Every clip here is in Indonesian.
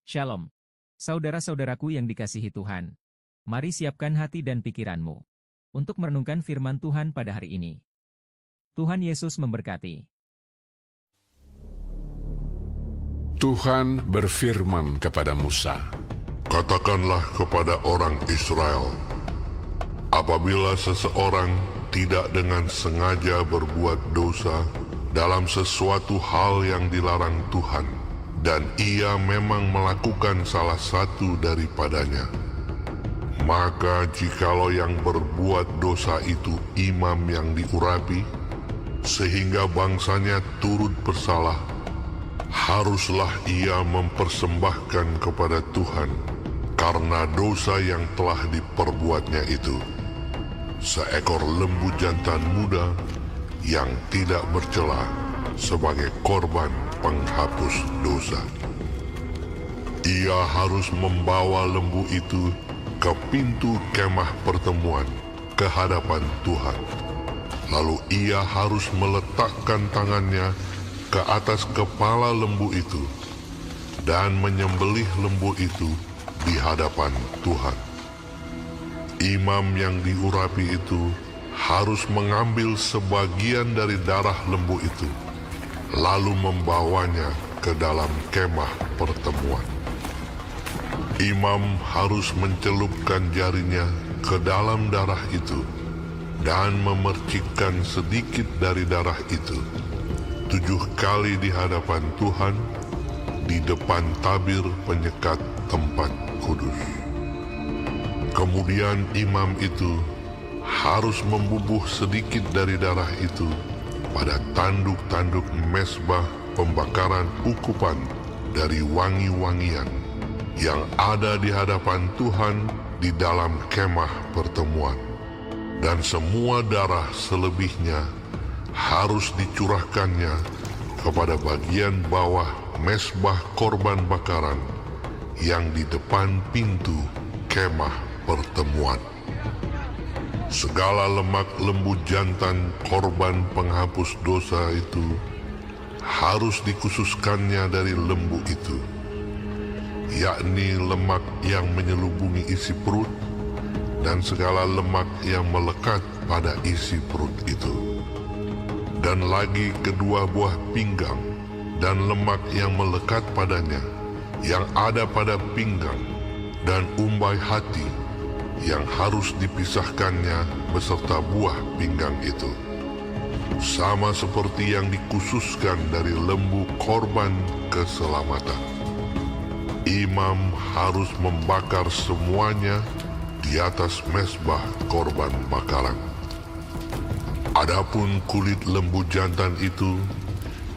Shalom. Saudara-saudaraku yang dikasihi Tuhan. Mari siapkan hati dan pikiranmu untuk merenungkan firman Tuhan pada hari ini. Tuhan Yesus memberkati. Tuhan berfirman kepada Musa, Katakanlah kepada orang Israel, apabila seseorang tidak dengan sengaja berbuat dosa dalam sesuatu hal yang dilarang Tuhan, dan ia memang melakukan salah satu daripadanya, maka jikalau yang berbuat dosa itu imam yang diurapi, sehingga bangsanya turut bersalah, haruslah ia mempersembahkan kepada Tuhan karena dosa yang telah diperbuatnya itu seekor lembu jantan muda yang tidak bercela sebagai korban penghapus dosa. Ia harus membawa lembu itu ke pintu kemah pertemuan ke hadapan Tuhan. Lalu ia harus meletakkan tangannya ke atas kepala lembu itu dan menyembelih lembu itu di hadapan Tuhan. Imam yang diurapi itu harus mengambil sebagian dari darah lembu itu, lalu membawanya ke dalam kemah pertemuan. Imam harus mencelupkan jarinya ke dalam darah itu dan memercikkan sedikit dari darah itu 7 kali di hadapan Tuhan di depan tabir penyekat tempat kudus. Kemudian imam itu harus membubuh sedikit dari darah itu pada tanduk-tanduk mezbah pembakaran ukupan dari wangi-wangian yang ada di hadapan Tuhan di dalam kemah pertemuan. Dan semua darah selebihnya harus dicurahkannya kepada bagian bawah mezbah korban bakaran yang di depan pintu kemah pertemuan. Segala lemak lembu jantan korban penghapus dosa itu harus dikhususkannya dari lembu itu, yakni lemak yang menyelubungi isi perut dan segala lemak yang melekat pada isi perut itu, dan lagi kedua buah pinggang dan lemak yang melekat padanya yang ada pada pinggang, dan umbai hati yang harus dipisahkannya beserta buah pinggang itu, sama seperti yang dikhususkan dari lembu korban keselamatan. Imam harus membakar semuanya di atas mezbah korban bakaran. Adapun kulit lembu jantan itu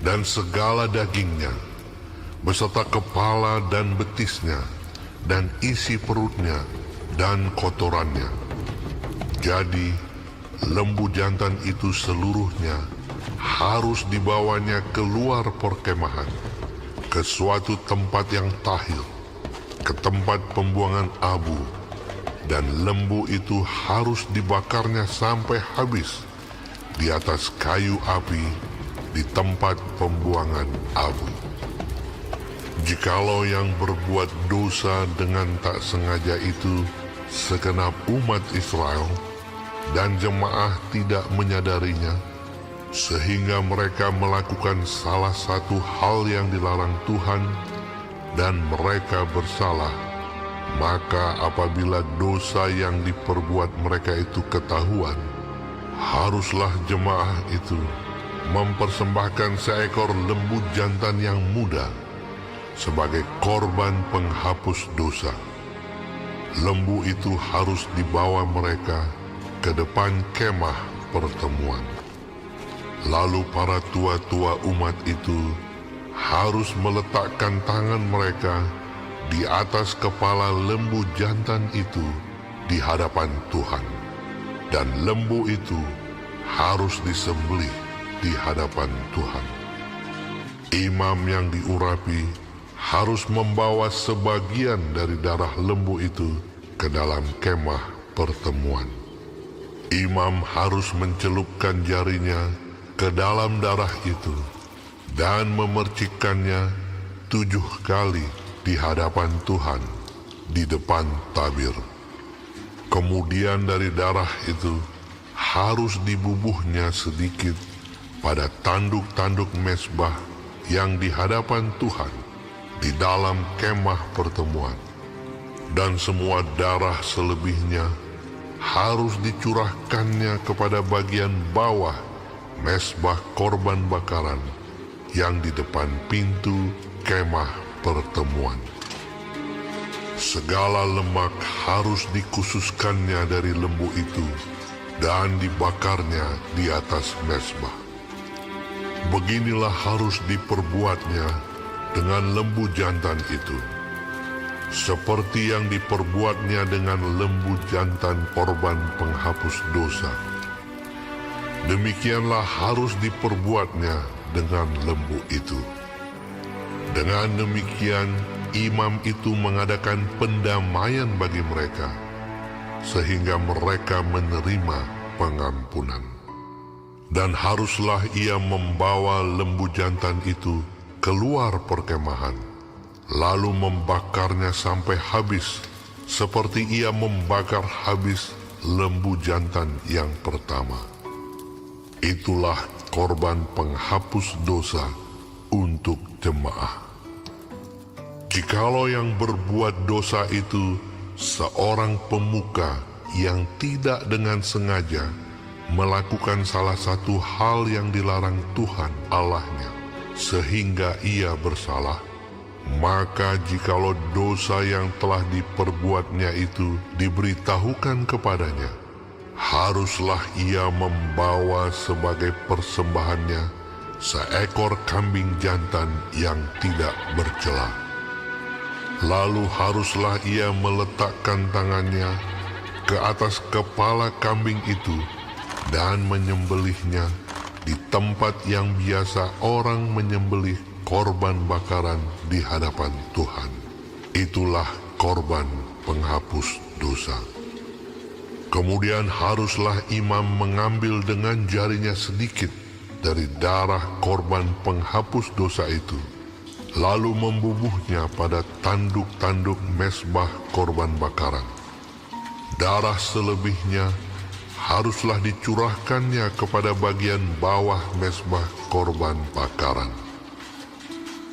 dan segala dagingnya, beserta kepala dan betisnya, dan isi perutnya, dan kotorannya. Jadi, lembu jantan itu seluruhnya harus dibawanya keluar perkemahan, ke suatu tempat yang tahir, ke tempat pembuangan abu, dan lembu itu harus dibakarnya sampai habis di atas kayu api di tempat pembuangan abu. Jikalau yang berbuat dosa dengan tak sengaja itu segenap umat Israel, dan jemaah tidak menyadarinya, sehingga mereka melakukan salah satu hal yang dilarang Tuhan, dan mereka bersalah, maka apabila dosa yang diperbuat mereka itu ketahuan, haruslah jemaah itu mempersembahkan seekor lembu jantan yang muda sebagai korban penghapus dosa. Lembu itu harus dibawa mereka ke depan kemah pertemuan. Lalu para tua-tua umat itu harus meletakkan tangan mereka di atas kepala lembu jantan itu di hadapan Tuhan, dan lembu itu harus disembelih di hadapan Tuhan. Imam yang diurapi harus membawa sebagian dari darah lembu itu ke dalam kemah pertemuan. Imam harus mencelupkan jarinya ke dalam darah itu dan memercikkannya 7 kali di hadapan Tuhan di depan tabir. Kemudian dari darah itu harus dibubuhnya sedikit pada tanduk-tanduk mezbah yang di hadapan Tuhan di dalam kemah pertemuan. Dan semua darah selebihnya harus dicurahkannya kepada bagian bawah mezbah korban bakaran yang di depan pintu kemah pertemuan. Segala lemak harus dikhususkannya dari lembu itu dan dibakarnya di atas mezbah. Beginilah harus diperbuatnya dengan lembu jantan itu, seperti yang diperbuatnya dengan lembu jantan korban penghapus dosa. Demikianlah harus diperbuatnya dengan lembu itu. Dengan demikian, imam itu mengadakan pendamaian bagi mereka, sehingga mereka menerima pengampunan. Dan haruslah ia membawa lembu jantan itu keluar perkemahan, lalu membakarnya sampai habis, seperti ia membakar habis lembu jantan yang pertama. Itulah korban penghapus dosa untuk jemaah. Jikalau yang berbuat dosa itu seorang pemuka yang tidak dengan sengaja melakukan salah satu hal yang dilarang Tuhan Allahnya, sehingga ia bersalah, maka jikalau dosa yang telah diperbuatnya itu diberitahukan kepadanya, haruslah ia membawa sebagai persembahannya seekor kambing jantan yang tidak bercela. Lalu haruslah ia meletakkan tangannya ke atas kepala kambing itu dan menyembelihnya di tempat yang biasa orang menyembelih korban bakaran di hadapan Tuhan. Itulah korban penghapus dosa. Kemudian haruslah imam mengambil dengan jarinya sedikit dari darah korban penghapus dosa itu, lalu membubuhnya pada tanduk-tanduk mezbah korban bakaran. Darah selebihnya haruslah dicurahkannya kepada bagian bawah mezbah korban bakaran.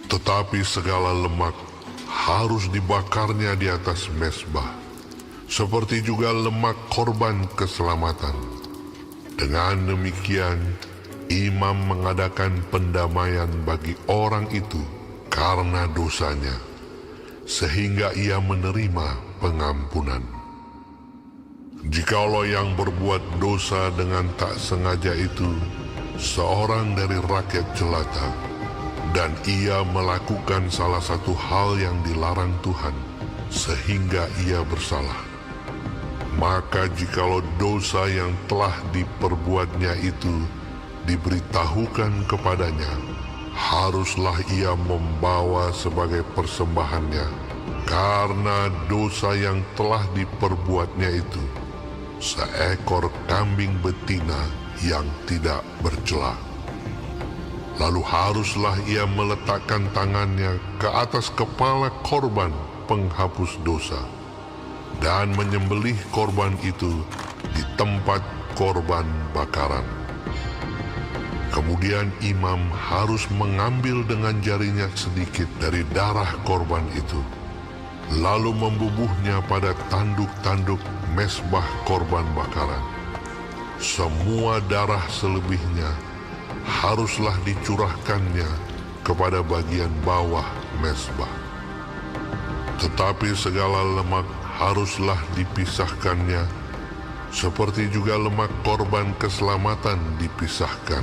Tetapi segala lemak harus dibakarnya di atas mezbah, seperti juga lemak korban keselamatan. Dengan demikian, imam mengadakan pendamaian bagi orang itu karena dosanya, sehingga ia menerima pengampunan. Jikalau yang berbuat dosa dengan tak sengaja itu seorang dari rakyat jelata, dan ia melakukan salah satu hal yang dilarang Tuhan, sehingga ia bersalah, maka jikalau dosa yang telah diperbuatnya itu diberitahukan kepadanya, haruslah ia membawa sebagai persembahannya karena dosa yang telah diperbuatnya itu seekor kambing betina yang tidak bercela. Lalu haruslah ia meletakkan tangannya ke atas kepala korban penghapus dosa dan menyembelih korban itu di tempat korban bakaran. Kemudian imam harus mengambil dengan jarinya sedikit dari darah korban itu, lalu membubuhnya pada tanduk-tanduk mezbah korban bakaran. Semua darah selebihnya haruslah dicurahkannya kepada bagian bawah mezbah. Tetapi segala lemak haruslah dipisahkannya, seperti juga lemak korban keselamatan dipisahkan.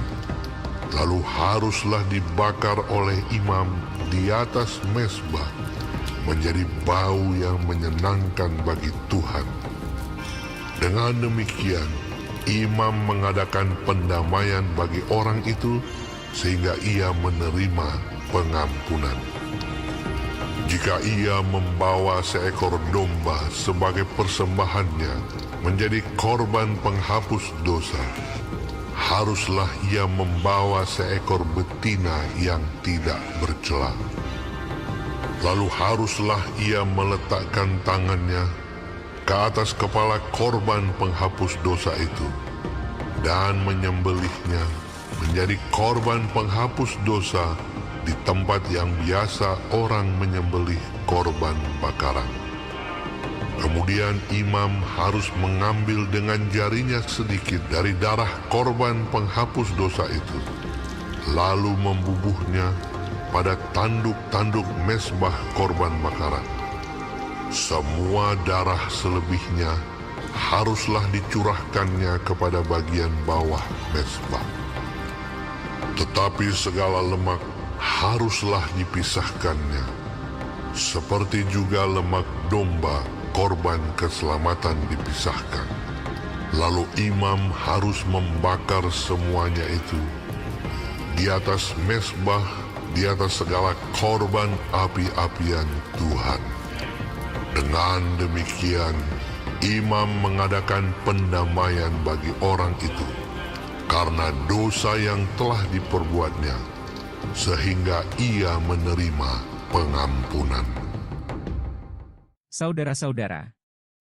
Lalu haruslah dibakar oleh imam di atas mezbah menjadi bau yang menyenangkan bagi Tuhan. Dengan demikian, imam mengadakan pendamaian bagi orang itu sehingga ia menerima pengampunan. Jika ia membawa seekor domba sebagai persembahannya menjadi korban penghapus dosa, haruslah ia membawa seekor betina yang tidak bercela. Lalu haruslah ia meletakkan tangannya ke atas kepala korban penghapus dosa itu dan menyembelihnya menjadi korban penghapus dosa di tempat yang biasa orang menyembelih korban bakaran. Kemudian imam harus mengambil dengan jarinya sedikit dari darah korban penghapus dosa itu, lalu membubuhnya pada tanduk-tanduk mezbah korban bakaran. Semua darah selebihnya haruslah dicurahkannya kepada bagian bawah mezbah. Tetapi segala lemak haruslah dipisahkannya, seperti juga lemak domba korban keselamatan dipisahkan. Lalu imam harus membakar semuanya itu di atas mezbah, di atas segala korban api-apian Tuhan. Dengan demikian, imam mengadakan pendamaian bagi orang itu karena dosa yang telah diperbuatnya, sehingga ia menerima pengampunan. Saudara-saudara,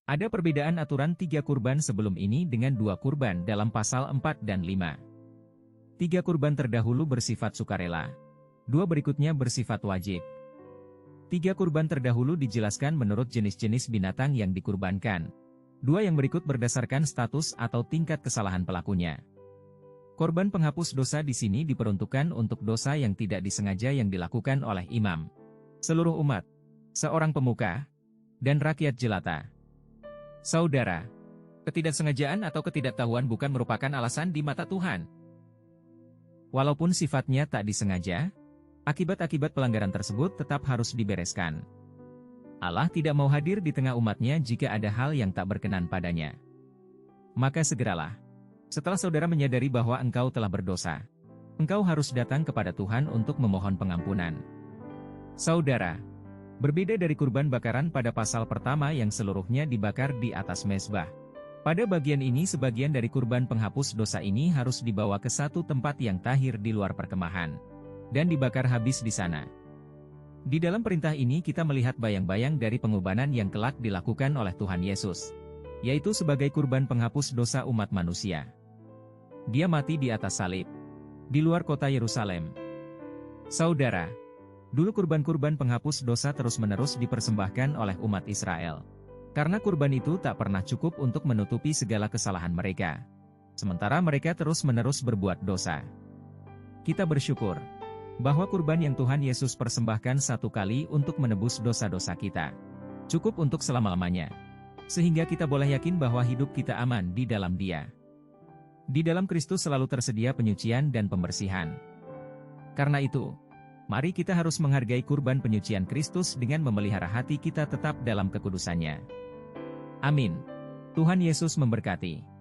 ada perbedaan aturan 3 kurban sebelum ini dengan 2 kurban dalam pasal 4 dan 5. 3 kurban terdahulu bersifat sukarela, 2 berikutnya bersifat wajib. 3 kurban terdahulu dijelaskan menurut jenis-jenis binatang yang dikurbankan. 2 yang berikut berdasarkan status atau tingkat kesalahan pelakunya. Korban penghapus dosa di sini diperuntukkan untuk dosa yang tidak disengaja yang dilakukan oleh imam, seluruh umat, seorang pemuka, dan rakyat jelata. Saudara, ketidaksengajaan atau ketidaktahuan bukan merupakan alasan di mata Tuhan. Walaupun sifatnya tak disengaja, akibat-akibat pelanggaran tersebut tetap harus dibereskan. Allah tidak mau hadir di tengah umatnya jika ada hal yang tak berkenan padanya. Maka segeralah, setelah saudara menyadari bahwa engkau telah berdosa, engkau harus datang kepada Tuhan untuk memohon pengampunan. Saudara, berbeda dari kurban bakaran pada pasal pertama yang seluruhnya dibakar di atas mezbah. Pada bagian ini sebagian dari kurban penghapus dosa ini harus dibawa ke satu tempat yang tahir di luar perkemahan, dan dibakar habis di sana. Di dalam perintah ini kita melihat bayang-bayang dari pengorbanan yang kelak dilakukan oleh Tuhan Yesus, yaitu sebagai kurban penghapus dosa umat manusia. Dia mati di atas salib, di luar kota Yerusalem. Saudara, dulu kurban-kurban penghapus dosa terus-menerus dipersembahkan oleh umat Israel. Karena kurban itu tak pernah cukup untuk menutupi segala kesalahan mereka. Sementara mereka terus-menerus berbuat dosa. Kita bersyukur bahwa kurban yang Tuhan Yesus persembahkan satu kali untuk menebus dosa-dosa kita, cukup untuk selama-lamanya. Sehingga kita boleh yakin bahwa hidup kita aman di dalam Dia. Di dalam Kristus selalu tersedia penyucian dan pembersihan. Karena itu, mari kita harus menghargai kurban penyucian Kristus dengan memelihara hati kita tetap dalam kekudusannya. Amin. Tuhan Yesus memberkati.